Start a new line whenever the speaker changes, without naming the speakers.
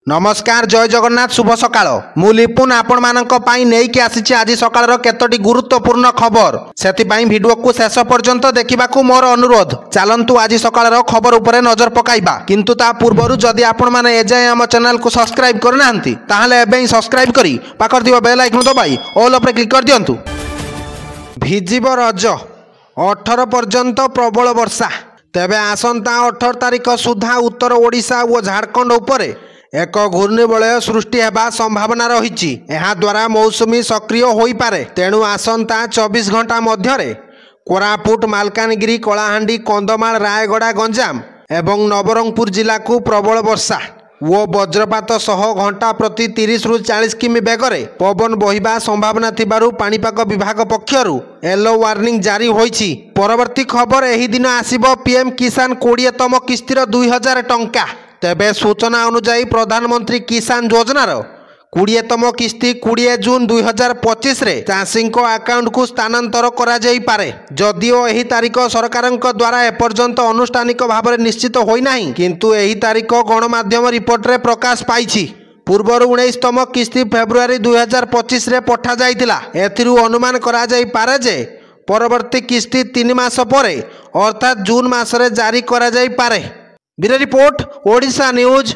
नमस्कार जय जगन्नाथ शुभ सकाळ मु लिपुन आपण मानक पाई नेकी आसीछि आज सकाळर केतोटी गुरुत्वपूर्ण खबर सेतिपाई वीडियो को शेष पर्यंत देखिबाकू मोर अनुरोध चलंतु आज सकाळर खबर उपरे नजर पकाइबा किंतु ता पूर्वरु जदि आपण माने एजाय हम चैनल को सब्सक्राइब करनाहंती ताहाले एबे ही सब्सक्राइब करी पाखर दिबो बेल आइकन दबाई ऑल उपरे क्लिक कर दियंतु। भिजिब रज 18 पर्यंत प्रबल वर्षा तेबे आसंता 18 तारिख सुधा उत्तर ओडिशा और झारखंड उपरे एक घूर्णिबलय सृष्टि हेबा संभावना रही द्वारा मौसुमी सक्रिय हो पारे तेणु आसंता 24 घंटा मध्यरे कोरापुट मालकानगिरी कलाहांडी कंधमाल रायगड़ा गंजाम एवं नवरंगपुर जिला को प्रबल वर्षा वो वज्रपात सह घंटा प्रति 30 रु 40 किमी बेगरे पवन बहिबा संभावना थिबारु पाणीपाग विभाग पक्षरु येलो वार्निंग जारी होईछि। परवर्ती खबर एही दिन आसीबो पीएम किसान 20तम किस्तिर 2000 टंका तेबे सूचना अनुसार प्रधानमंत्री किसान योजनार 20तम किस्ती 20 जून 2025 रे चाषी अकाउंट को स्थानांतर करा जाई पारे जदिओ एही तारीख सरकार द्वारा एपर्यंत अनुष्ठानिक भाव में निश्चित होईना किंतु एही तारीख गणमाध्यम रिपोर्ट रे प्रकाश पाइछि। पूर्वर 19तम किस्ती फेब्रुआरी 2025 रे पठा जाइतिला एथिरु अनुमान करा जाई पारे जे परवर्ती किस्ती 3 मास परे अर्थात जून मासरे जारी करा जाई पारे। Bureau report Odisha news.